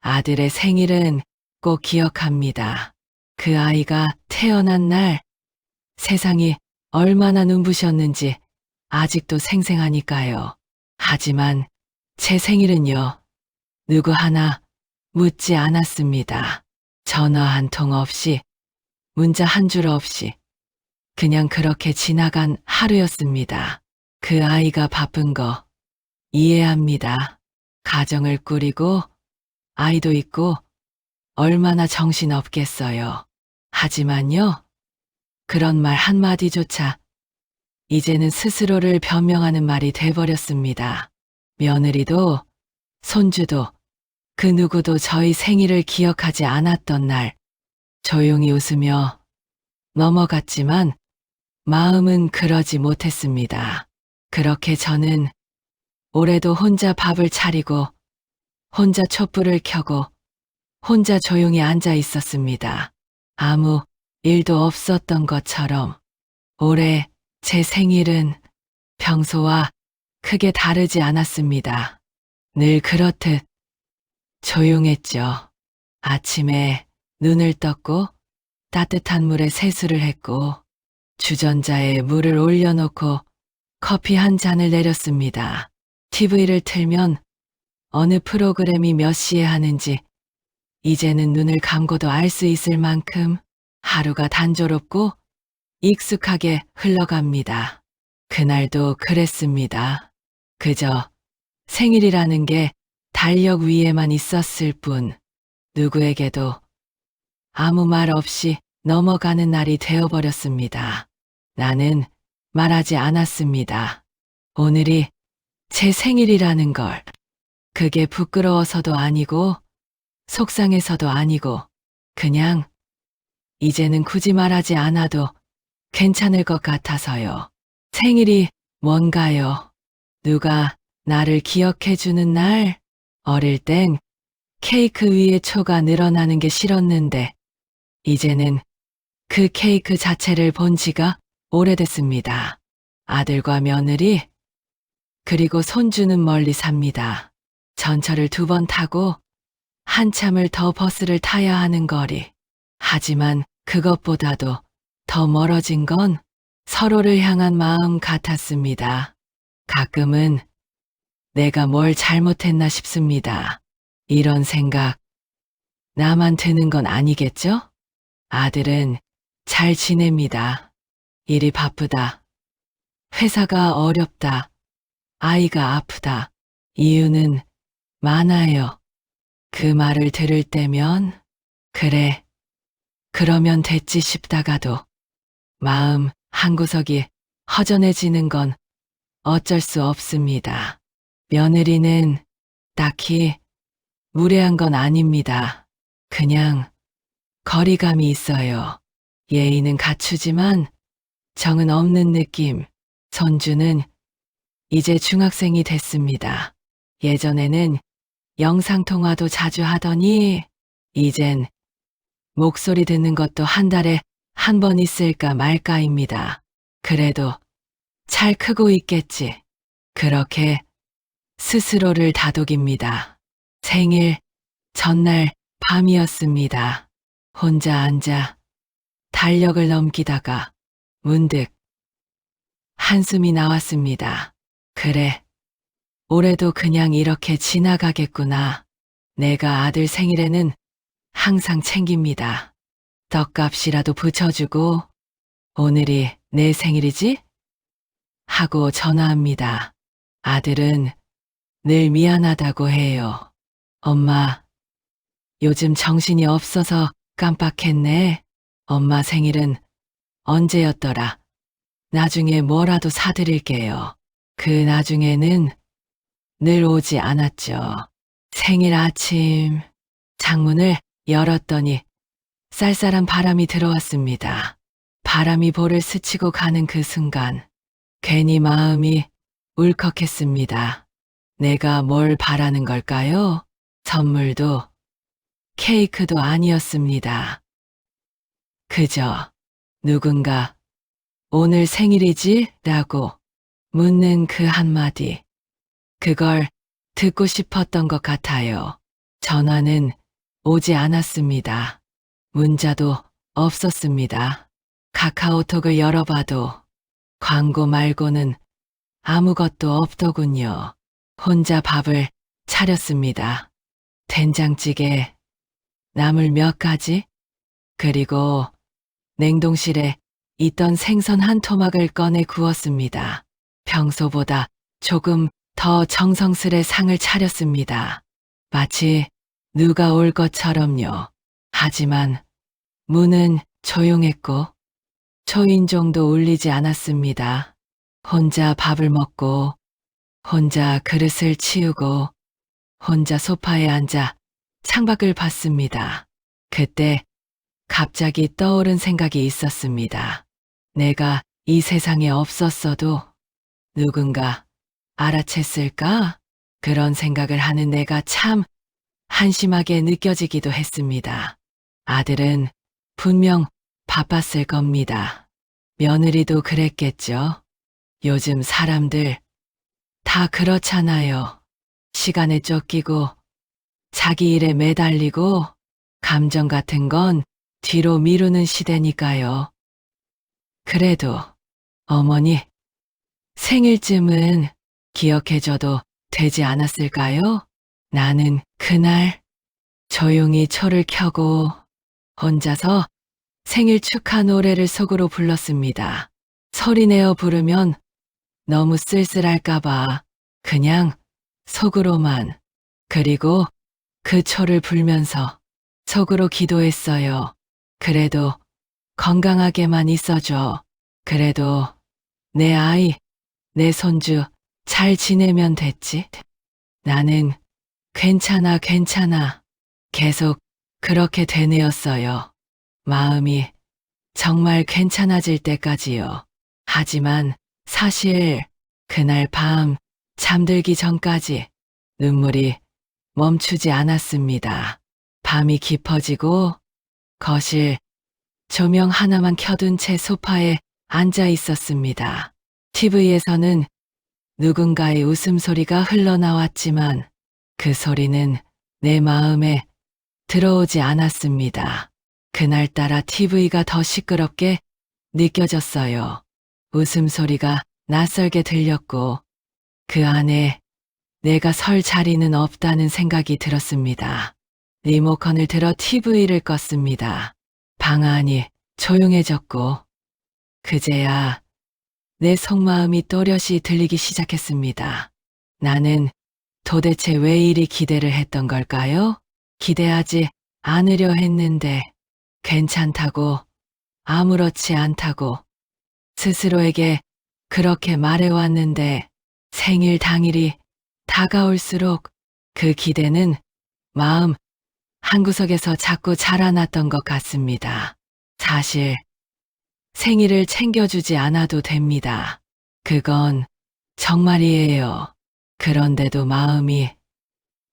아들의 생일은 꼭 기억합니다. 그 아이가 태어난 날 세상이 얼마나 눈부셨는지 아직도 생생하니까요. 하지만 제 생일은요, 누구 하나 묻지 않았습니다. 전화 한 통 없이, 문자 한 줄 없이, 그냥 그렇게 지나간 하루였습니다. 그 아이가 바쁜 거 이해합니다. 가정을 꾸리고 아이도 있고 얼마나 정신없겠어요. 하지만요, 그런 말 한마디조차 이제는 스스로를 변명하는 말이 돼버렸습니다. 며느리도 손주도 그 누구도 저희 생일을 기억하지 않았던 날 조용히 웃으며 넘어갔지만 마음은 그러지 못했습니다. 그렇게 저는 올해도 혼자 밥을 차리고 혼자 촛불을 켜고 혼자 조용히 앉아 있었습니다. 아무 일도 없었던 것처럼 올해 제 생일은 평소와 크게 다르지 않았습니다. 늘 그렇듯 조용했죠. 아침에 눈을 떴고 따뜻한 물에 세수를 했고 주전자에 물을 올려놓고 커피 한 잔을 내렸습니다. TV를 틀면 어느 프로그램이 몇 시에 하는지 이제는 눈을 감고도 알 수 있을 만큼 하루가 단조롭고 익숙하게 흘러갑니다. 그날도 그랬습니다. 그저 생일이라는 게 달력 위에만 있었을 뿐 누구에게도 아무 말 없이 넘어가는 날이 되어버렸습니다. 나는 말하지 않았습니다. 오늘이 제 생일이라는 걸. 그게 부끄러워서도 아니고 속상해서도 아니고 그냥 이제는 굳이 말하지 않아도 괜찮을 것 같아서요. 생일이 뭔가요? 누가 나를 기억해주는 날? 어릴 땐 케이크 위에 초가 늘어나는 게 싫었는데 이제는 그 케이크 자체를 본 지가 오래됐습니다. 아들과 며느리 그리고 손주는 멀리 삽니다. 전철을 2번 타고 한참을 더 버스를 타야 하는 거리. 하지만 그것보다도 더 멀어진 건 서로를 향한 마음 같았습니다. 가끔은 내가 뭘 잘못했나 싶습니다. 이런 생각 나만 드는 건 아니겠죠? 아들은 잘 지냅니다. 일이 바쁘다. 회사가 어렵다. 아이가 아프다. 이유는 많아요. 그 말을 들을 때면 그래, 그러면 됐지 싶다가도 마음 한구석이 허전해지는 건 어쩔 수 없습니다. 며느리는 딱히 무례한 건 아닙니다. 그냥 거리감이 있어요. 예의는 갖추지만 정은 없는 느낌. 손주는 이제 중학생이 됐습니다. 예전에는 영상통화도 자주 하더니 이젠 목소리 듣는 것도 한 달에 한 번 있을까 말까입니다. 그래도 잘 크고 있겠지. 그렇게 스스로를 다독입니다. 생일 전날 밤이었습니다. 혼자 앉아 달력을 넘기다가 문득 한숨이 나왔습니다. 그래, 올해도 그냥 이렇게 지나가겠구나. 내가 아들 생일에는 항상 챙깁니다. 떡값이라도 붙여주고 오늘이 내 생일이지? 하고 전화합니다. 아들은 늘 미안하다고 해요. 엄마, 요즘 정신이 없어서 깜빡했네. 엄마 생일은 언제였더라? 나중에 뭐라도 사드릴게요. 그 나중에는 늘 오지 않았죠. 생일 아침 창문을 열었더니 쌀쌀한 바람이 들어왔습니다. 바람이 볼을 스치고 가는 그 순간 괜히 마음이 울컥했습니다. 내가 뭘 바라는 걸까요? 선물도 케이크도 아니었습니다. 그저 누군가 오늘 생일이지? 라고 묻는 그 한마디. 그걸 듣고 싶었던 것 같아요. 전화는 오지 않았습니다. 문자도 없었습니다. 카카오톡을 열어봐도 광고 말고는 아무것도 없더군요. 혼자 밥을 차렸습니다. 된장찌개, 나물 몇 가지, 그리고 냉동실에 있던 생선 한 토막을 꺼내 구웠습니다. 평소보다 조금 더 정성스레 상을 차렸습니다. 마치 누가 올 것처럼요. 하지만 문은 조용했고 초인종도 울리지 않았습니다. 혼자 밥을 먹고 혼자 그릇을 치우고 혼자 소파에 앉아 창밖을 봤습니다. 그때 갑자기 떠오른 생각이 있었습니다. 내가 이 세상에 없었어도 누군가 알아챘을까? 그런 생각을 하는 내가 참 한심하게 느껴지기도 했습니다. 아들은 분명 바빴을 겁니다. 며느리도 그랬겠죠. 요즘 사람들 다 그렇잖아요. 시간에 쫓기고 자기 일에 매달리고 감정 같은 건 뒤로 미루는 시대니까요. 그래도 어머니 생일쯤은 기억해줘도 되지 않았을까요? 나는 그날 조용히 초를 켜고 혼자서 생일 축하 노래를 속으로 불렀습니다. 소리내어 부르면 너무 쓸쓸할까봐 그냥 속으로만, 그리고 그 초를 불면서 속으로 기도했어요. 그래도 건강하게만 있어줘. 그래도 내 아이, 내 손주 잘 지내면 됐지? 나는 괜찮아, 괜찮아. 계속 그렇게 되뇌었어요. 마음이 정말 괜찮아질 때까지요. 하지만 사실 그날 밤 잠들기 전까지 눈물이 멈추지 않았습니다. 밤이 깊어지고 거실 조명 하나만 켜둔 채 소파에 앉아 있었습니다. TV에서는 누군가의 웃음소리가 흘러나왔지만 그 소리는 내 마음에 들어오지 않았습니다. 그날따라 TV가 더 시끄럽게 느껴졌어요. 웃음소리가 낯설게 들렸고 그 안에 내가 설 자리는 없다는 생각이 들었습니다. 리모컨을 들어 TV를 껐습니다. 방 안이 조용해졌고 그제야 내 속마음이 또렷이 들리기 시작했습니다. 나는 도대체 왜 이리 기대를 했던 걸까요? 기대하지 않으려 했는데 괜찮다고, 아무렇지 않다고 스스로에게 그렇게 말해왔는데 생일 당일이 다가올수록 그 기대는 마음 한구석에서 자꾸 자라났던 것 같습니다. 사실 생일을 챙겨주지 않아도 됩니다. 그건 정말이에요. 그런데도 마음이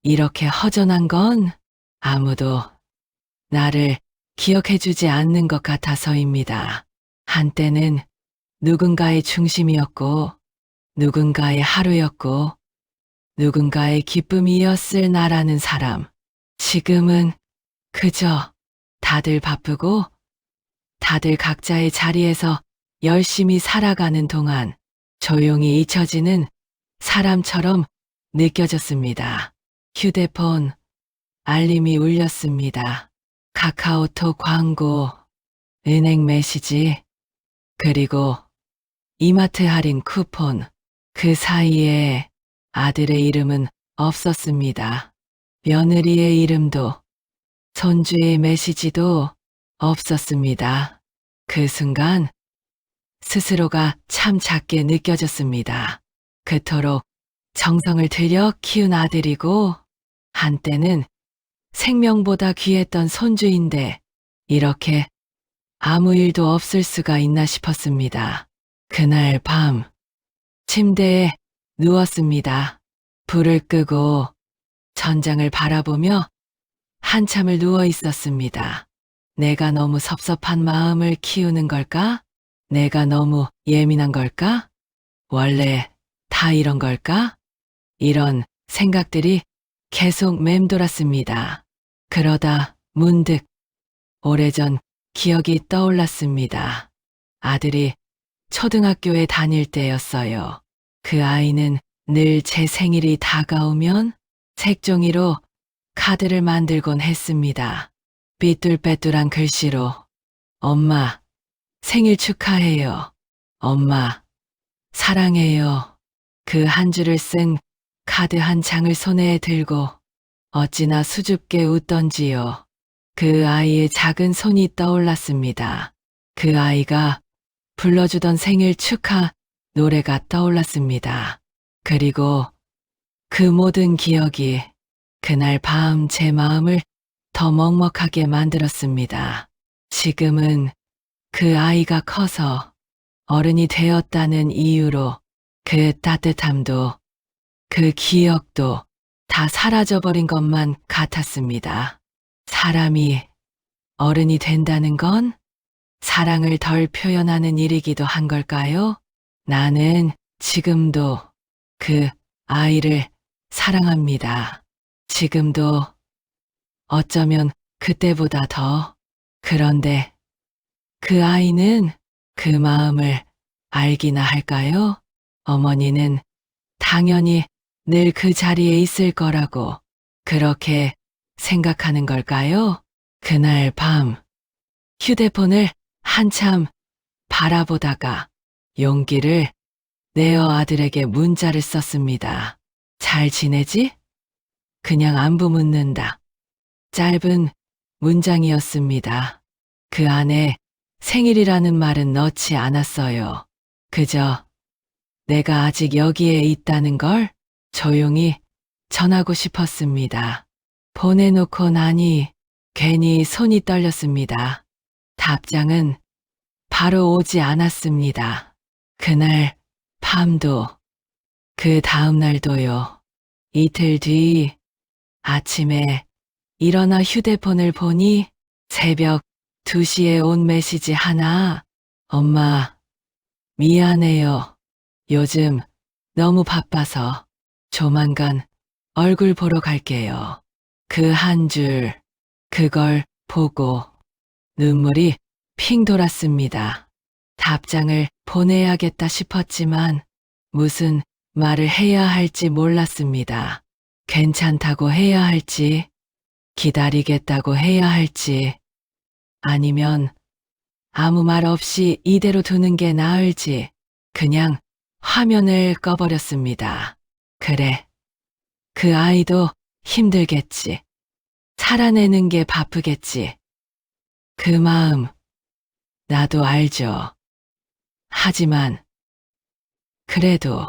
이렇게 허전한 건 아무도 나를 기억해주지 않는 것 같아서입니다. 한때는 누군가의 중심이었고 누군가의 하루였고 누군가의 기쁨이었을 나라는 사람. 지금은 그저 다들 바쁘고 다들 각자의 자리에서 열심히 살아가는 동안 조용히 잊혀지는 사람처럼 느껴졌습니다. 휴대폰 알림이 울렸습니다. 카카오톡 광고, 은행 메시지, 그리고 이마트 할인 쿠폰. 그 사이에 아들의 이름은 없었습니다. 며느리의 이름도, 손주의 메시지도 없었습니다. 그 순간 스스로가 참 작게 느껴졌습니다. 그토록 정성을 들여 키운 아들이고 한때는 생명보다 귀했던 손주인데 이렇게 아무 일도 없을 수가 있나 싶었습니다. 그날 밤 침대에 누웠습니다. 불을 끄고 천장을 바라보며 한참을 누워 있었습니다. 내가 너무 섭섭한 마음을 키우는 걸까? 내가 너무 예민한 걸까? 원래 다 이런 걸까? 이런 생각들이 계속 맴돌았습니다. 그러다 문득 오래전 기억이 떠올랐습니다. 아들이 초등학교에 다닐 때였어요. 그 아이는 늘 제 생일이 다가오면 색종이로 카드를 만들곤 했습니다. 삐뚤빼뚤한 글씨로 엄마, 생일 축하해요. 엄마, 사랑해요. 그 한 줄을 쓴 카드 한 장을 손에 들고 어찌나 수줍게 웃던지요. 그 아이의 작은 손이 떠올랐습니다. 그 아이가 불러주던 생일 축하 노래가 떠올랐습니다. 그리고 그 모든 기억이 그날 밤 제 마음을 더 먹먹하게 만들었습니다. 지금은 그 아이가 커서 어른이 되었다는 이유로 그 따뜻함도 그 기억도 다 사라져버린 것만 같았습니다. 사람이 어른이 된다는 건 사랑을 덜 표현하는 일이기도 한 걸까요? 나는 지금도 그 아이를 사랑합니다. 지금도 어쩌면 그때보다 더. 그런데 그 아이는 그 마음을 알기나 할까요? 어머니는 당연히 늘 그 자리에 있을 거라고 그렇게 생각하는 걸까요? 그날 밤 휴대폰을 한참 바라보다가 용기를 내어 아들에게 문자를 썼습니다. 잘 지내지? 그냥 안부 묻는다. 짧은 문장이었습니다. 그 안에 생일이라는 말은 넣지 않았어요. 그저 내가 아직 여기에 있다는 걸 조용히 전하고 싶었습니다. 보내놓고 나니 괜히 손이 떨렸습니다. 답장은 바로 오지 않았습니다. 그날 밤도 그 다음 날도요. 이틀 뒤 아침에 일어나 휴대폰을 보니 새벽 2시에 온 메시지 하나. 엄마, 미안해요. 요즘 너무 바빠서 조만간 얼굴 보러 갈게요. 그 한 줄, 그걸 보고 눈물이 핑 돌았습니다. 답장을 보내야겠다 싶었지만 무슨 말을 해야 할지 몰랐습니다. 괜찮다고 해야 할지, 기다리겠다고 해야 할지, 아니면 아무 말 없이 이대로 두는 게 나을지 그냥 화면을 꺼버렸습니다. 그래, 그 아이도 힘들겠지. 살아내는 게 바쁘겠지. 그 마음 나도 알죠. 하지만 그래도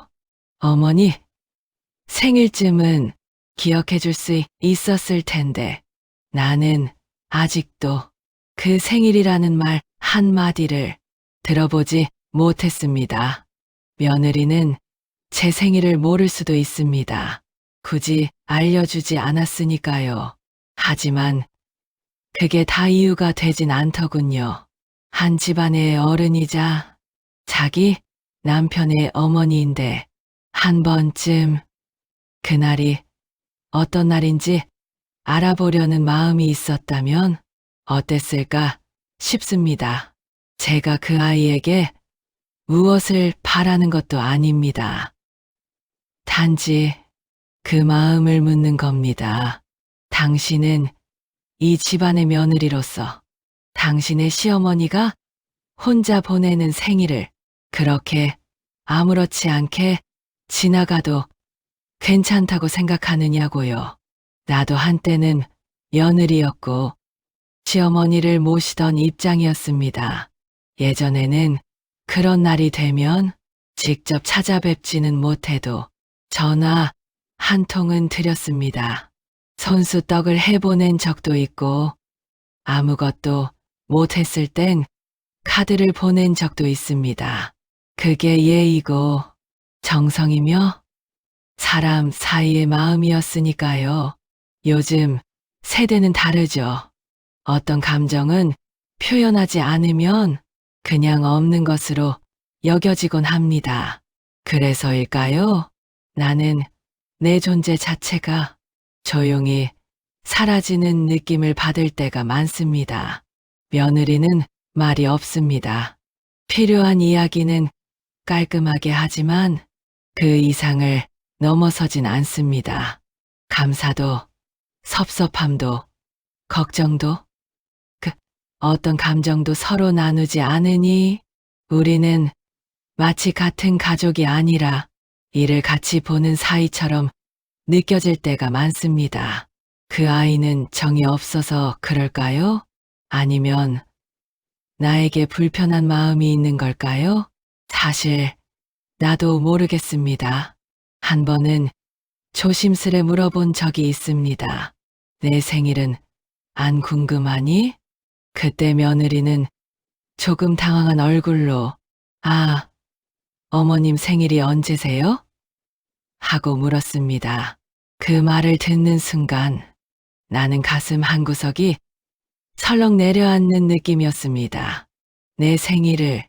어머니 생일쯤은 기억해 줄 수 있었을 텐데 나는 아직도 그 생일이라는 말 한마디를 들어보지 못했습니다. 며느리는 제 생일을 모를 수도 있습니다. 굳이 알려주지 않았으니까요. 하지만 그게 다 이유가 되진 않더군요. 한 집안의 어른이자 자기 남편의 어머니인데 한 번쯤 그날이 어떤 날인지 알아보려는 마음이 있었다면 어땠을까 싶습니다. 제가 그 아이에게 무엇을 바라는 것도 아닙니다. 단지 그 마음을 묻는 겁니다. 당신은 이 집안의 며느리로서 당신의 시어머니가 혼자 보내는 생일을 그렇게 아무렇지 않게 지나가도 괜찮다고 생각하느냐고요. 나도 한때는 며느리였고 시어머니를 모시던 입장이었습니다. 예전에는 그런 날이 되면 직접 찾아뵙지는 못해도 전화 한 통은 드렸습니다. 손수떡을 해보낸 적도 있고 아무것도 못했을 땐 카드를 보낸 적도 있습니다. 그게 예의고 정성이며 사람 사이의 마음이었으니까요. 요즘 세대는 다르죠. 어떤 감정은 표현하지 않으면 그냥 없는 것으로 여겨지곤 합니다. 그래서일까요? 나는 내 존재 자체가 조용히 사라지는 느낌을 받을 때가 많습니다. 며느리는 말이 없습니다. 필요한 이야기는 깔끔하게 하지만 그 이상을 넘어서진 않습니다. 감사도, 섭섭함도, 걱정도, 그 어떤 감정도 서로 나누지 않으니 우리는 마치 같은 가족이 아니라 일을 같이 보는 사이처럼 느껴질 때가 많습니다. 그 아이는 정이 없어서 그럴까요? 아니면 나에게 불편한 마음이 있는 걸까요? 사실 나도 모르겠습니다. 한 번은 조심스레 물어본 적이 있습니다. 내 생일은 안 궁금하니? 그때 며느리는 조금 당황한 얼굴로 아, 어머님 생일이 언제세요? 하고 물었습니다. 그 말을 듣는 순간 나는 가슴 한구석이 설렁 내려앉는 느낌이었습니다. 내 생일을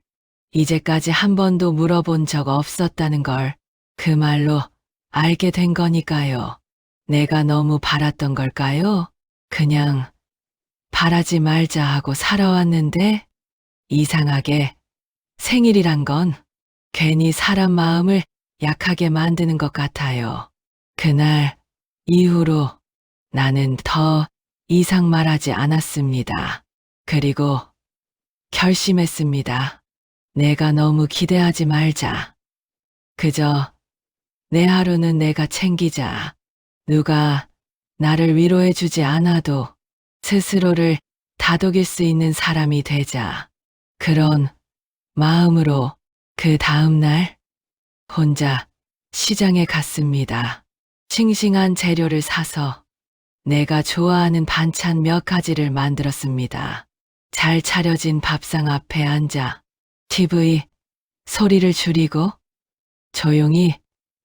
이제까지 한 번도 물어본 적 없었다는 걸 그 말로 알게 된 거니까요. 내가 너무 바랐던 걸까요? 그냥 바라지 말자 하고 살아왔는데 이상하게 생일이란 건 괜히 사람 마음을 약하게 만드는 것 같아요. 그날 이후로 나는 더 이상 말하지 않았습니다. 그리고 결심했습니다. 내가 너무 기대하지 말자. 그저 내 하루는 내가 챙기자. 누가 나를 위로해주지 않아도 스스로를 다독일 수 있는 사람이 되자. 그런 마음으로 그 다음 날 혼자 시장에 갔습니다. 싱싱한 재료를 사서 내가 좋아하는 반찬 몇 가지를 만들었습니다. 잘 차려진 밥상 앞에 앉아 TV 소리를 줄이고 조용히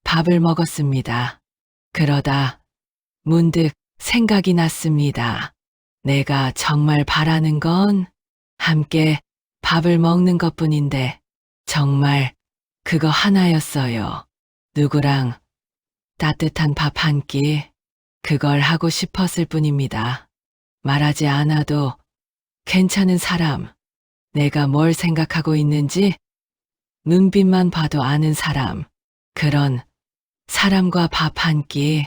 밥을 먹었습니다. 그러다 문득 생각이 났습니다. 내가 정말 바라는 건 함께 밥을 먹는 것뿐인데 정말 그거 하나였어요. 누구랑 따뜻한 밥 한 끼, 그걸 하고 싶었을 뿐입니다. 말하지 않아도 괜찮은 사람, 내가 뭘 생각하고 있는지 눈빛만 봐도 아는 사람, 그런 사람과 밥 한 끼,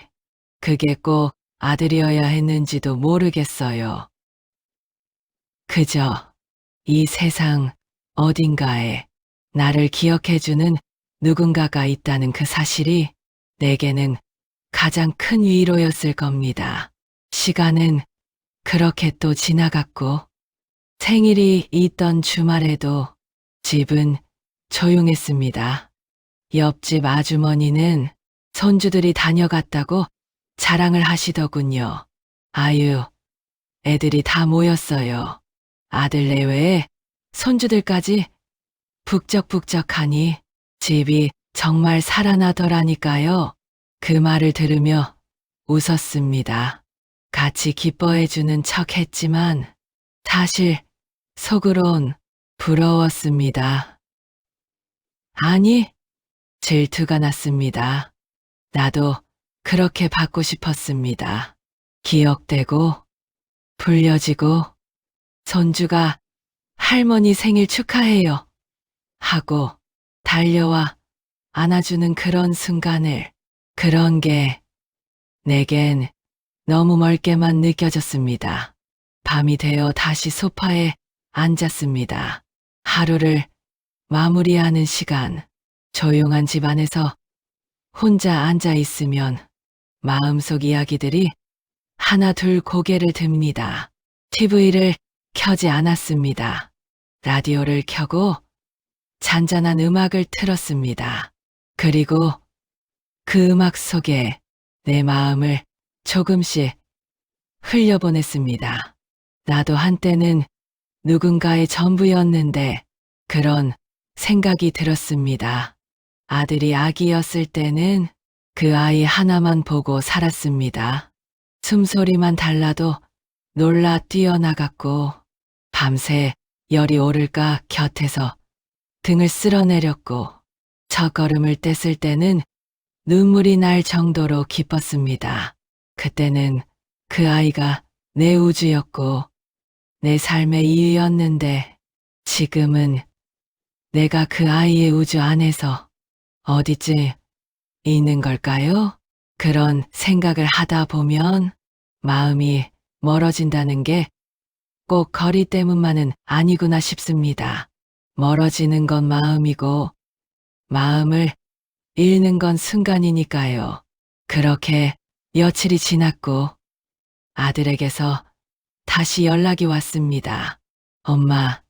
그게 꼭 아들이어야 했는지도 모르겠어요. 그저 이 세상 어딘가에 나를 기억해주는 누군가가 있다는 그 사실이 내게는 가장 큰 위로였을 겁니다. 시간은 그렇게 또 지나갔고 생일이 있던 주말에도 집은 조용했습니다. 옆집 아주머니는 손주들이 다녀갔다고 자랑을 하시더군요. 아유, 애들이 다 모였어요. 아들 내외에 손주들까지 북적북적하니 집이 정말 살아나더라니까요. 그 말을 들으며 웃었습니다. 같이 기뻐해주는 척 했지만 사실 속으론 부러웠습니다. 아니, 질투가 났습니다. 나도 그렇게 받고 싶었습니다. 기억되고 불려지고 손주가 할머니 생일 축하해요 하고 달려와 안아주는 그런 순간을, 그런 게 내겐 너무 멀게만 느껴졌습니다. 밤이 되어 다시 소파에 앉았습니다. 하루를 마무리하는 시간, 조용한 집 안에서 혼자 앉아 있으면 마음속 이야기들이 하나 둘 고개를 듭니다. TV를 켜지 않았습니다. 라디오를 켜고 잔잔한 음악을 틀었습니다. 그리고 그 음악 속에 내 마음을 조금씩 흘려보냈습니다. 나도 한때는 누군가의 전부였는데 그런 생각이 들었습니다. 아들이 아기였을 때는 그 아이 하나만 보고 살았습니다. 숨소리만 달라도 놀라 뛰어나갔고 밤새 열이 오를까 곁에서 등을 쓸어내렸고 첫걸음을 뗐을 때는 눈물이 날 정도로 기뻤습니다. 그때는 그 아이가 내 우주였고 내 삶의 이유였는데 지금은 내가 그 아이의 우주 안에서 어디쯤 있는 걸까요? 그런 생각을 하다 보면 마음이 멀어진다는 게 꼭 거리 때문만은 아니구나 싶습니다. 멀어지는 건 마음이고 마음을 잃는 건 순간이니까요. 그렇게 며칠이 지났고 아들에게서 다시 연락이 왔습니다. 엄마,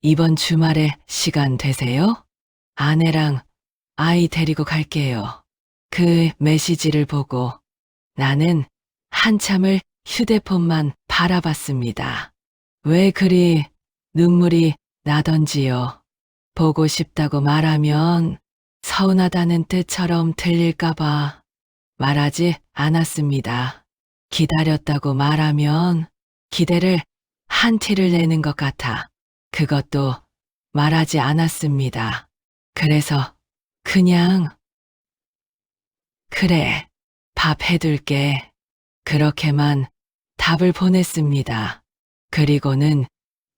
이번 주말에 시간 되세요? 아내랑 아이 데리고 갈게요. 그 메시지를 보고 나는 한참을 휴대폰만 바라봤습니다. 왜 그리 눈물이 나던지요. 보고 싶다고 말하면 서운하다는 뜻처럼 들릴까봐 말하지 않았습니다. 기다렸다고 말하면 기대를 한 티를 내는 것 같아 그것도 말하지 않았습니다. 그래서 그냥 그래, 밥 해둘게. 그렇게만 답을 보냈습니다. 그리고는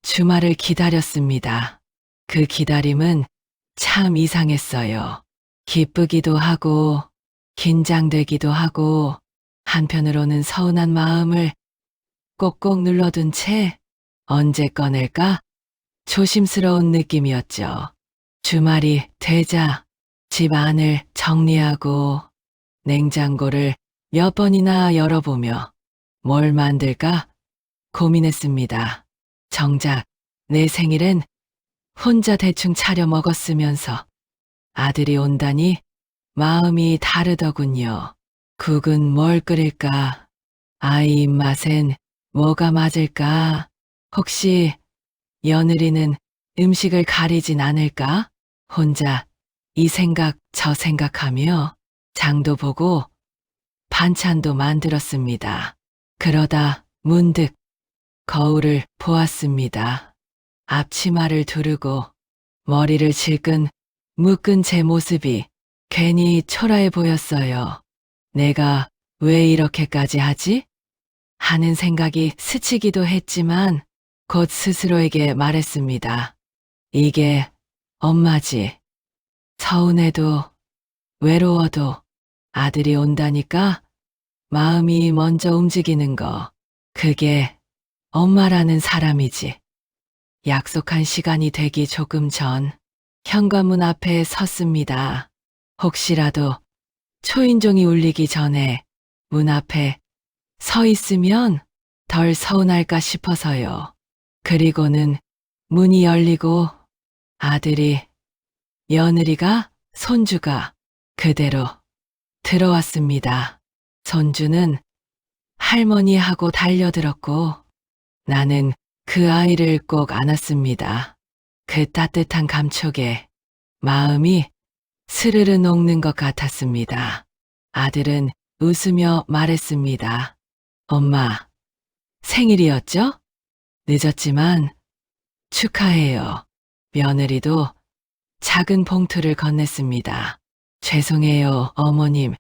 주말을 기다렸습니다. 그 기다림은 참 이상했어요. 기쁘기도 하고 긴장되기도 하고 한편으로는 서운한 마음을 꼭꼭 눌러둔 채 언제 꺼낼까 조심스러운 느낌이었죠. 주말이 되자 집 안을 정리하고 냉장고를 몇 번이나 열어보며 뭘 만들까 고민했습니다. 정작 내 생일엔 혼자 대충 차려 먹었으면서 아들이 온다니 마음이 다르더군요. 국은 뭘 끓일까? 아이 입맛엔 뭐가 맞을까? 혹시 며느리는 음식을 가리진 않을까? 혼자 이 생각 저 생각하며 장도 보고 반찬도 만들었습니다. 그러다 문득 거울을 보았습니다. 앞치마를 두르고 머리를 질끈 묶은 제 모습이 괜히 초라해 보였어요. 내가 왜 이렇게까지 하지? 하는 생각이 스치기도 했지만 곧 스스로에게 말했습니다. 이게 엄마지. 서운해도 외로워도 아들이 온다니까 마음이 먼저 움직이는 거. 그게 엄마라는 사람이지. 약속한 시간이 되기 조금 전 현관문 앞에 섰습니다. 혹시라도 초인종이 울리기 전에 문 앞에 서 있으면 덜 서운할까 싶어서요. 그리고는 문이 열리고 아들이, 며느리가, 손주가 그대로 들어왔습니다. 손주는 할머니하고 달려들었고 나는 그 아이를 꼭 안았습니다. 그 따뜻한 감촉에 마음이 스르르 녹는 것 같았습니다. 아들은 웃으며 말했습니다. 엄마, 생일이었죠? 늦었지만 축하해요. 며느리도 작은 봉투를 건넸습니다. 죄송해요, 어머님.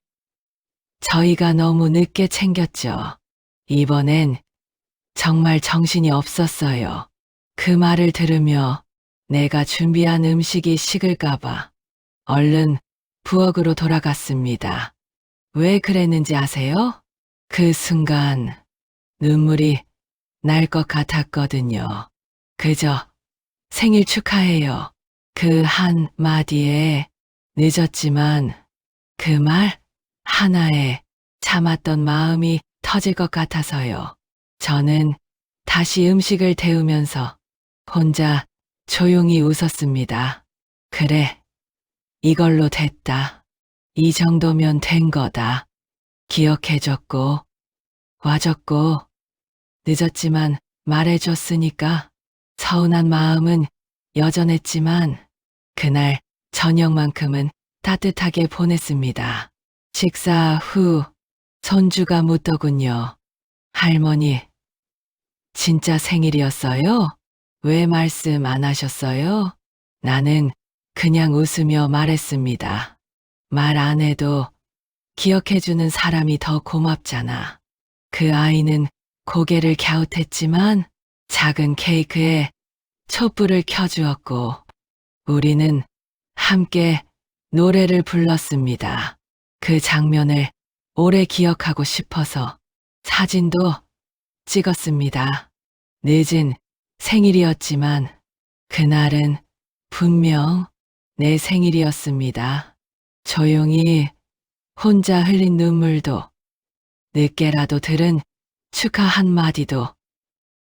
저희가 너무 늦게 챙겼죠. 이번엔 정말 정신이 없었어요. 그 말을 들으며 내가 준비한 음식이 식을까봐 얼른 부엌으로 돌아갔습니다. 왜 그랬는지 아세요? 그 순간 눈물이 날 것 같았거든요. 그저 생일 축하해요. 그 한 마디에 늦었지만 그 말 하나에 참았던 마음이 터질 것 같아서요. 저는 다시 음식을 데우면서 혼자 조용히 웃었습니다. 그래, 이걸로 됐다. 이 정도면 된 거다. 기억해줬고, 와줬고, 늦었지만 말해줬으니까 서운한 마음은 여전했지만 그날 저녁만큼은 따뜻하게 보냈습니다. 식사 후 손주가 묻더군요. 할머니, 진짜 생일이었어요? 왜 말씀 안 하셨어요? 나는 그냥 웃으며 말했습니다. 말 안 해도 기억해주는 사람이 더 고맙잖아. 그 아이는 고개를 갸웃했지만 작은 케이크에 촛불을 켜주었고 우리는 함께 노래를 불렀습니다. 그 장면을 오래 기억하고 싶어서 사진도 찍었습니다. 늦은 생일이었지만 그날은 분명 내 생일이었습니다. 조용히 혼자 흘린 눈물도 늦게라도 들은 축하 한마디도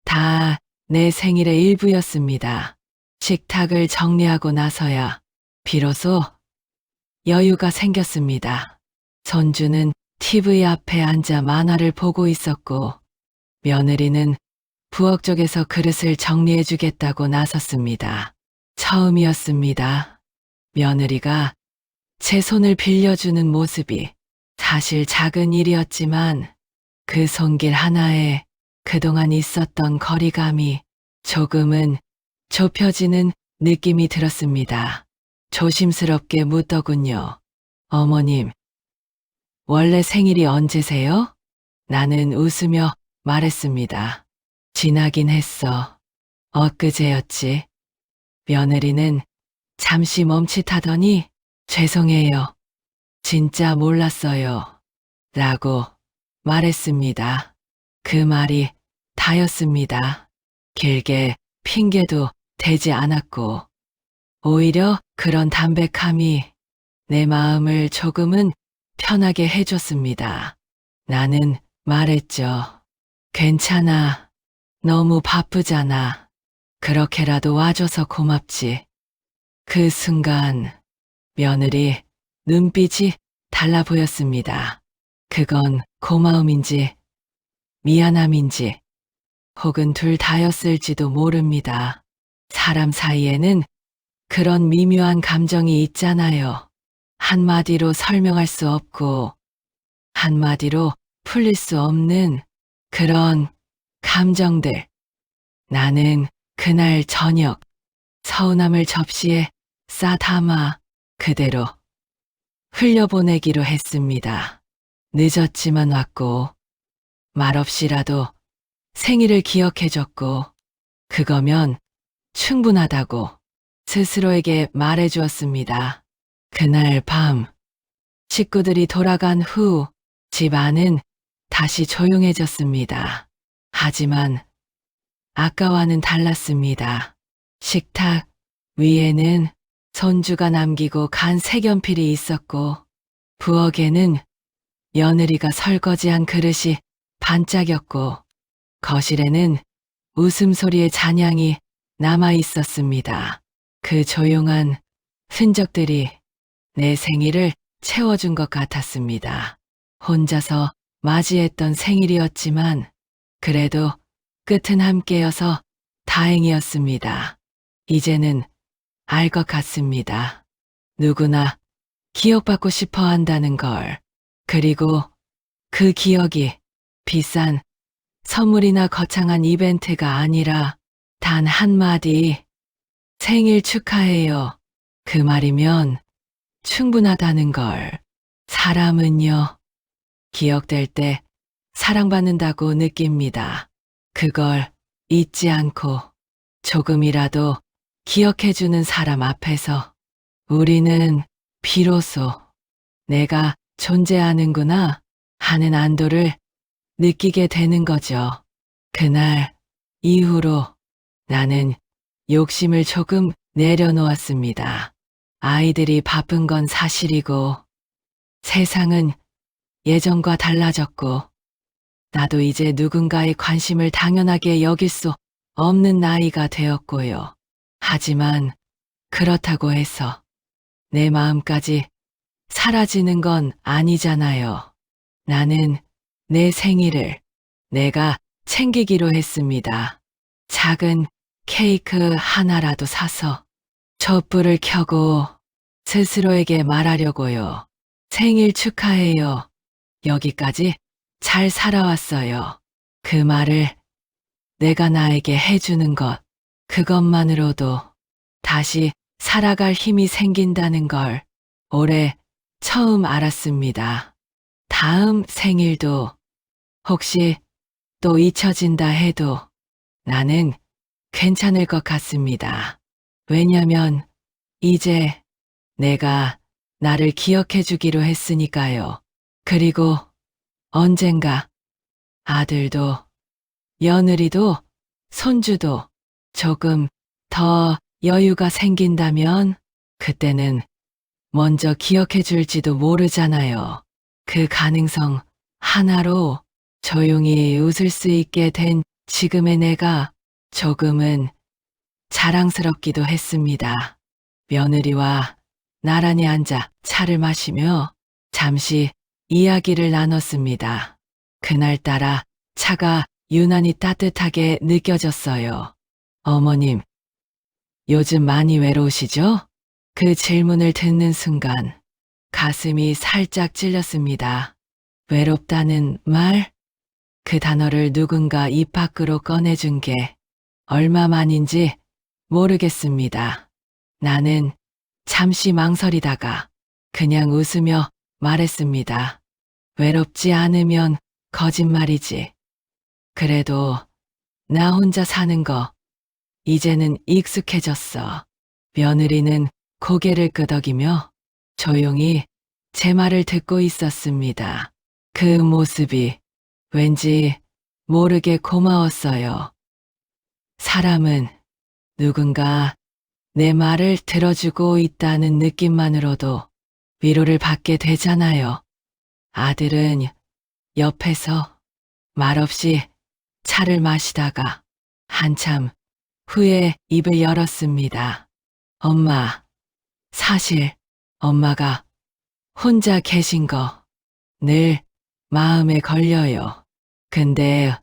다 내 생일의 일부였습니다. 식탁을 정리하고 나서야 비로소 여유가 생겼습니다. 손주는 TV 앞에 앉아 만화를 보고 있었고 며느리는 부엌 쪽에서 그릇을 정리해주겠다고 나섰습니다. 처음이었습니다. 며느리가 제 손을 빌려주는 모습이 사실 작은 일이었지만 그 손길 하나에 그동안 있었던 거리감이 조금은 좁혀지는 느낌이 들었습니다. 조심스럽게 묻더군요. 어머님, 원래 생일이 언제세요? 나는 웃으며 말했습니다. 지나긴 했어. 엊그제였지. 며느리는 잠시 멈칫하더니 죄송해요. 진짜 몰랐어요. 라고 말했습니다. 그 말이 다였습니다. 길게 핑계도 대지 않았고 오히려 그런 담백함이 내 마음을 조금은 편하게 해줬습니다. 나는 말했죠. 괜찮아. 너무 바쁘잖아. 그렇게라도 와줘서 고맙지. 그 순간 며느리 눈빛이 달라 보였습니다. 그건 고마움인지 미안함인지 혹은 둘 다였을지도 모릅니다. 사람 사이에는 그런 미묘한 감정이 있잖아요. 한마디로 설명할 수 없고 한마디로 풀릴 수 없는 그런 감정들. 나는 그날 저녁 서운함을 접시에 싸 담아 그대로 흘려보내기로 했습니다. 늦었지만 왔고 말없이라도 생일을 기억해줬고 그거면 충분하다고 스스로에게 말해주었습니다. 그날 밤 식구들이 돌아간 후 집 안은 다시 조용해졌습니다. 하지만 아까와는 달랐습니다. 식탁 위에는 손주가 남기고 간 색연필이 있었고 부엌에는 며느리가 설거지한 그릇이 반짝였고 거실에는 웃음소리의 잔향이 남아 있었습니다. 그 조용한 흔적들이 내 생일을 채워준 것 같았습니다. 혼자서 맞이했던 생일이었지만 그래도 끝은 함께여서 다행이었습니다. 이제는 알 것 같습니다. 누구나 기억받고 싶어 한다는 걸. 그리고 그 기억이 비싼 선물이나 거창한 이벤트가 아니라 단 한마디 생일 축하해요. 그 말이면 충분하다는 걸. 사람은요, 기억될 때 사랑받는다고 느낍니다. 그걸 잊지 않고 조금이라도 기억해주는 사람 앞에서 우리는 비로소 내가 존재하는구나 하는 안도를 느끼게 되는 거죠. 그날 이후로 나는 욕심을 조금 내려놓았습니다. 아이들이 바쁜 건 사실이고 세상은 예전과 달라졌고 나도 이제 누군가의 관심을 당연하게 여길 수 없는 나이가 되었고요. 하지만 그렇다고 해서 내 마음까지 사라지는 건 아니잖아요. 나는 내 생일을 내가 챙기기로 했습니다. 작은 케이크 하나라도 사서 촛불을 켜고 스스로에게 말하려고요. 생일 축하해요. 여기까지 잘 살아왔어요. 그 말을 내가 나에게 해주는 것, 그것만으로도 다시 살아갈 힘이 생긴다는 걸 올해 처음 알았습니다. 다음 생일도 혹시 또 잊혀진다 해도 나는 괜찮을 것 같습니다. 왜냐면 이제 내가 나를 기억해 주기로 했으니까요. 그리고 언젠가 아들도 며느리도 손주도 조금 더 여유가 생긴다면 그때는 먼저 기억해 줄지도 모르잖아요. 그 가능성 하나로 조용히 웃을 수 있게 된 지금의 내가 조금은 자랑스럽기도 했습니다. 며느리와 나란히 앉아 차를 마시며 잠시 이야기를 나눴습니다. 그날따라 차가 유난히 따뜻하게 느껴졌어요. 어머님, 요즘 많이 외로우시죠? 그 질문을 듣는 순간 가슴이 살짝 찔렸습니다. 외롭다는 말? 그 단어를 누군가 입 밖으로 꺼내준 게 얼마만인지 모르겠습니다. 나는 잠시 망설이다가 그냥 웃으며 말했습니다. 외롭지 않으면 거짓말이지. 그래도 나 혼자 사는 거 이제는 익숙해졌어. 며느리는 고개를 끄덕이며 조용히 제 말을 듣고 있었습니다. 그 모습이 왠지 모르게 고마웠어요. 사람은 누군가 내 말을 들어주고 있다는 느낌만으로도 위로를 받게 되잖아요. 아들은 옆에서 말없이 차를 마시다가 한참 후에 입을 열었습니다. 엄마, 사실 엄마가 혼자 계신 거 늘 마음에 걸려요. 근데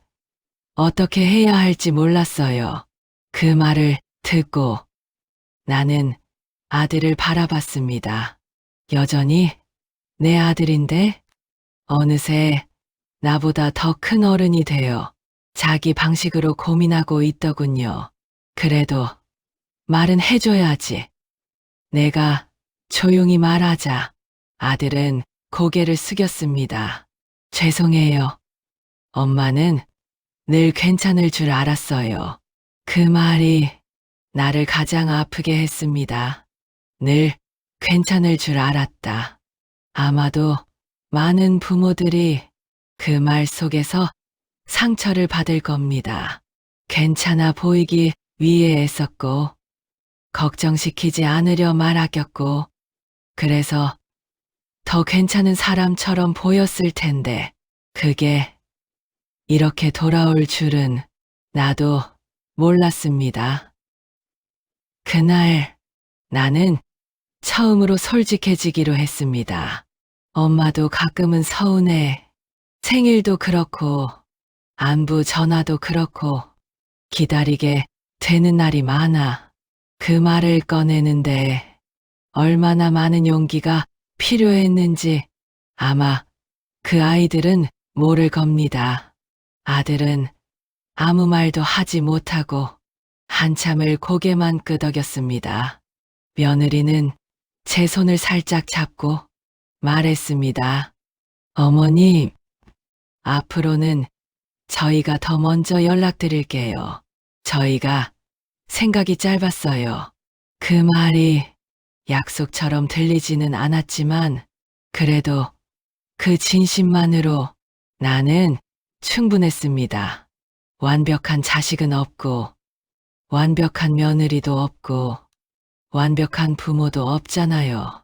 어떻게 해야 할지 몰랐어요. 그 말을 듣고 나는 아들을 바라봤습니다. 여전히 내 아들인데 어느새 나보다 더 큰 어른이 되어 자기 방식으로 고민하고 있더군요. 그래도 말은 해줘야지. 내가 조용히 말하자 아들은 고개를 숙였습니다. 죄송해요. 엄마는 늘 괜찮을 줄 알았어요. 그 말이 나를 가장 아프게 했습니다. 늘 괜찮을 줄 알았다. 아마도 많은 부모들이 그 말 속에서 상처를 받을 겁니다. 괜찮아 보이기 위해 애썼고, 걱정시키지 않으려 말아꼈고, 그래서 더 괜찮은 사람처럼 보였을 텐데, 그게 이렇게 돌아올 줄은 나도 몰랐습니다. 그날 나는 처음으로 솔직해지기로 했습니다. 엄마도 가끔은 서운해. 생일도 그렇고, 안부 전화도 그렇고, 기다리게 되는 날이 많아. 그 말을 꺼내는데 얼마나 많은 용기가 필요했는지 아마 그 아이들은 모를 겁니다. 아들은 아무 말도 하지 못하고 한참을 고개만 끄덕였습니다. 며느리는 제 손을 살짝 잡고 말했습니다. 어머님, 앞으로는 저희가 더 먼저 연락드릴게요. 저희가 생각이 짧았어요. 그 말이 약속처럼 들리지는 않았지만 그래도 그 진심만으로 나는 충분했습니다. 완벽한 자식은 없고 완벽한 며느리도 없고 완벽한 부모도 없잖아요.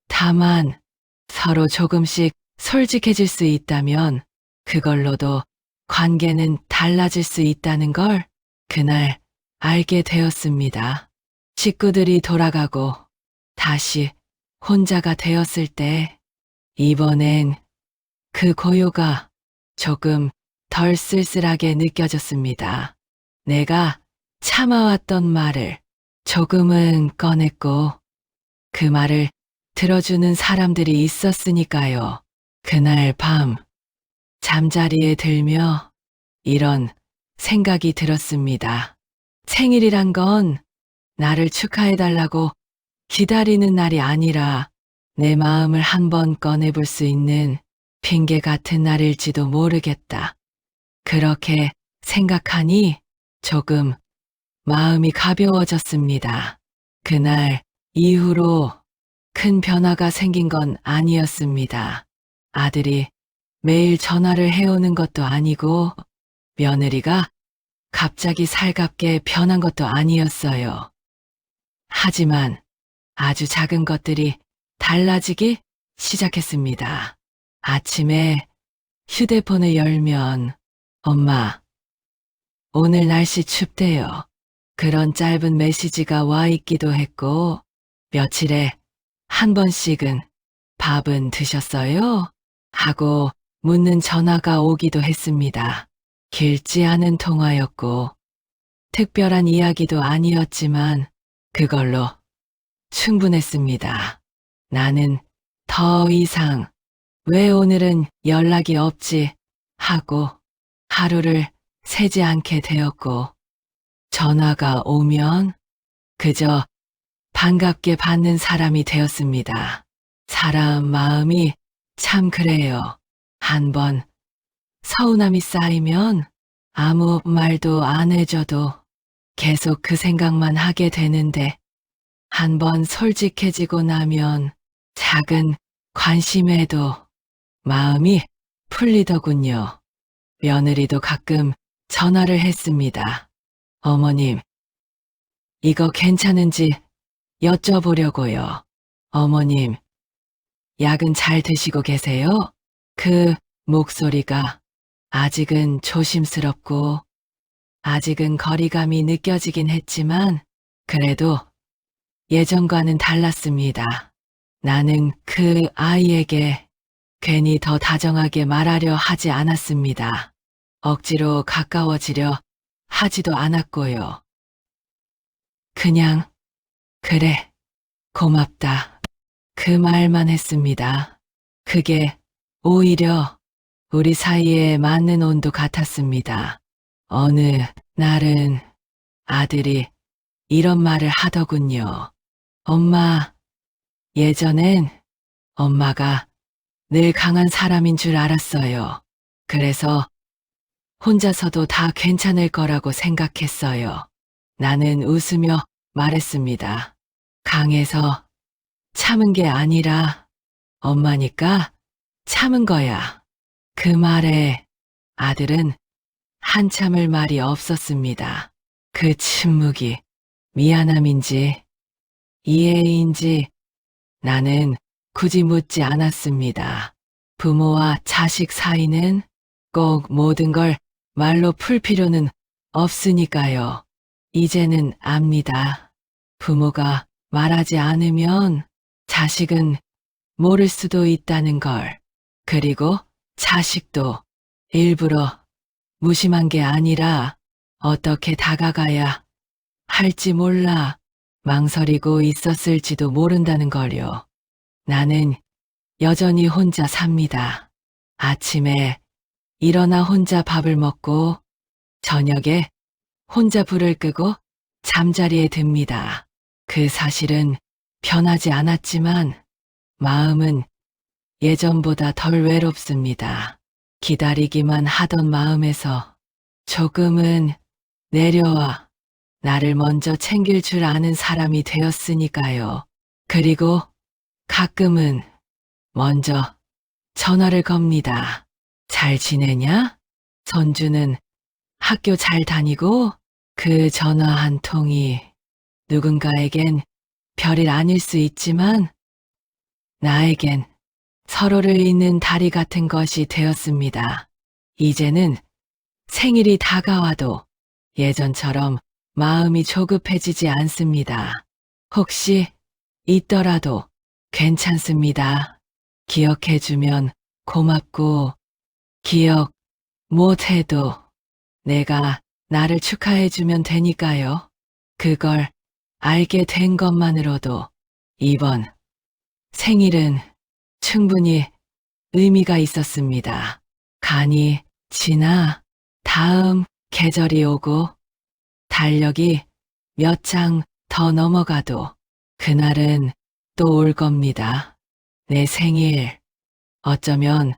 다만 서로 조금씩 솔직해질 수 있다면 그걸로도 관계는 달라질 수 있다는 걸 그날 알게 되었습니다. 식구들이 돌아가고 다시 혼자가 되었을 때 이번엔 그 고요가 조금 덜 쓸쓸하게 느껴졌습니다. 내가 참아왔던 말을 조금은 꺼냈고 그 말을 들어주는 사람들이 있었으니까요. 그날 밤 잠자리에 들며 이런 생각이 들었습니다. 생일이란 건 나를 축하해달라고 기다리는 날이 아니라 내 마음을 한번 꺼내볼 수 있는 핑계 같은 날일지도 모르겠다. 그렇게 생각하니 조금 마음이 가벼워졌습니다. 그날 이후로 큰 변화가 생긴 건 아니었습니다. 아들이 매일 전화를 해오는 것도 아니고 며느리가 갑자기 살갑게 변한 것도 아니었어요. 하지만 아주 작은 것들이 달라지기 시작했습니다. 아침에 휴대폰을 열면 엄마, 오늘 날씨 춥대요. 그런 짧은 메시지가 와 있기도 했고 며칠에 한 번씩은 밥은 드셨어요? 하고 묻는 전화가 오기도 했습니다. 길지 않은 통화였고 특별한 이야기도 아니었지만 그걸로 충분했습니다. 나는 더 이상 왜 오늘은 연락이 없지 하고 하루를 새지 않게 되었고 전화가 오면 그저 반갑게 받는 사람이 되었습니다. 사람 마음이 참 그래요. 한번 서운함이 쌓이면 아무 말도 안 해줘도 계속 그 생각만 하게 되는데 한번 솔직해지고 나면 작은 관심에도 마음이 풀리더군요. 며느리도 가끔 전화를 했습니다. 어머님, 이거 괜찮은지 여쭤보려고요. 어머님, 약은 잘 드시고 계세요? 그 목소리가 아직은 조심스럽고 아직은 거리감이 느껴지긴 했지만 그래도 예전과는 달랐습니다. 나는 그 아이에게 괜히 더 다정하게 말하려 하지 않았습니다. 억지로 가까워지려 하지도 않았고요. 그냥 그래, 고맙다. 그 말만 했습니다. 그게 오히려 우리 사이에 맞는 온도 같았습니다. 어느 날은 아들이 이런 말을 하더군요. 엄마, 예전엔 엄마가 늘 강한 사람인 줄 알았어요. 그래서 혼자서도 다 괜찮을 거라고 생각했어요. 나는 웃으며 말했습니다. 강해서 참은 게 아니라 엄마니까 참은 거야. 그 말에 아들은 한참을 말이 없었습니다. 그 침묵이 미안함인지 이해인지 나는 굳이 묻지 않았습니다. 부모와 자식 사이는 꼭 모든 걸 말로 풀 필요는 없으니까요. 이제는 압니다. 부모가 말하지 않으면 자식은 모를 수도 있다는 걸. 그리고 자식도 일부러 무심한 게 아니라 어떻게 다가가야 할지 몰라 망설이고 있었을지도 모른다는 걸요. 나는 여전히 혼자 삽니다. 아침에 일어나 혼자 밥을 먹고 저녁에 혼자 불을 끄고 잠자리에 듭니다. 그 사실은 변하지 않았지만 마음은 예전보다 덜 외롭습니다. 기다리기만 하던 마음에서 조금은 내려와 나를 먼저 챙길 줄 아는 사람이 되었으니까요. 그리고 가끔은 먼저 전화를 겁니다. 잘 지내냐? 손주는 학교 잘 다니고? 그 전화 한 통이 누군가에겐 별일 아닐 수 있지만 나에겐 서로를 잇는 다리 같은 것이 되었습니다. 이제는 생일이 다가와도 예전처럼 마음이 조급해지지 않습니다. 혹시 있더라도 괜찮습니다. 기억해주면 고맙고 기억 못해도 내가 나를 축하해주면 되니까요. 그걸 알게 된 것만으로도 이번 생일은 충분히 의미가 있었습니다. 간이 지나 다음 계절이 오고 달력이 몇 장 더 넘어가도 그날은 또 올 겁니다. 내 생일. 어쩌면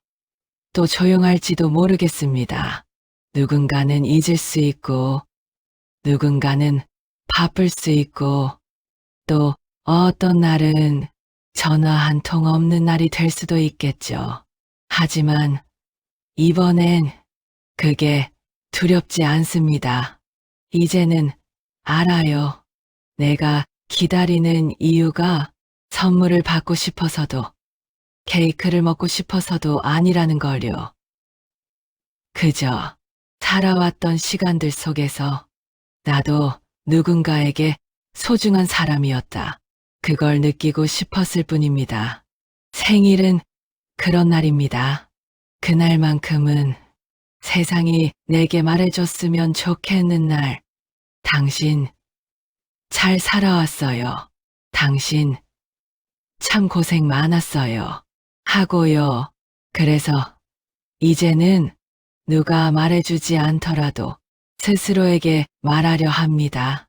또 조용할지도 모르겠습니다. 누군가는 잊을 수 있고, 누군가는 바쁠 수 있고, 또 어떤 날은 전화 한 통 없는 날이 될 수도 있겠죠. 하지만 이번엔 그게 두렵지 않습니다. 이제는 알아요. 내가 기다리는 이유가 선물을 받고 싶어서도 케이크를 먹고 싶어서도 아니라는 걸요. 그저 살아왔던 시간들 속에서 나도 누군가에게 소중한 사람이었다. 그걸 느끼고 싶었을 뿐입니다. 생일은 그런 날입니다. 그날만큼은 세상이 내게 말해줬으면 좋겠는 날. 당신 잘 살아왔어요. 당신 참 고생 많았어요. 하고요. 그래서 이제는 누가 말해주지 않더라도 스스로에게 말하려 합니다.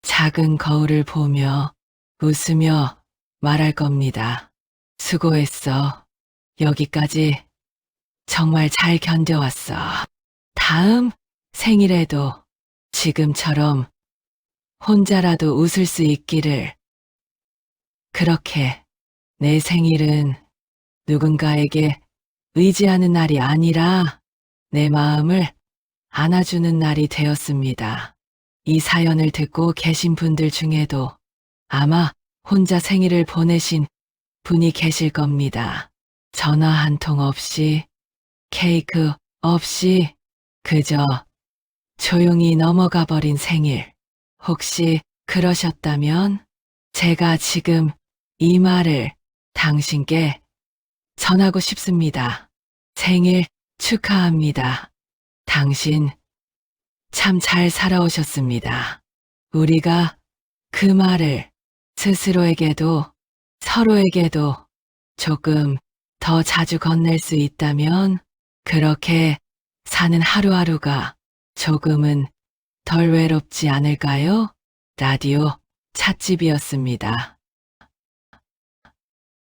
작은 거울을 보며 웃으며 말할 겁니다. 수고했어. 여기까지 정말 잘 견뎌왔어. 다음 생일에도 지금처럼 혼자라도 웃을 수 있기를. 그렇게 내 생일은 누군가에게 의지하는 날이 아니라 내 마음을 안아주는 날이 되었습니다. 이 사연을 듣고 계신 분들 중에도 아마 혼자 생일을 보내신 분이 계실 겁니다. 전화 한 통 없이, 케이크 없이 그저 조용히 넘어가 버린 생일. 혹시 그러셨다면 제가 지금 이 말을 당신께 전하고 싶습니다. 생일 축하합니다. 당신 참 잘 살아오셨습니다. 우리가 그 말을 스스로에게도 서로에게도 조금 더 자주 건넬 수 있다면 그렇게 사는 하루하루가 조금은 덜 외롭지 않을까요? 라디오 찻집이었습니다.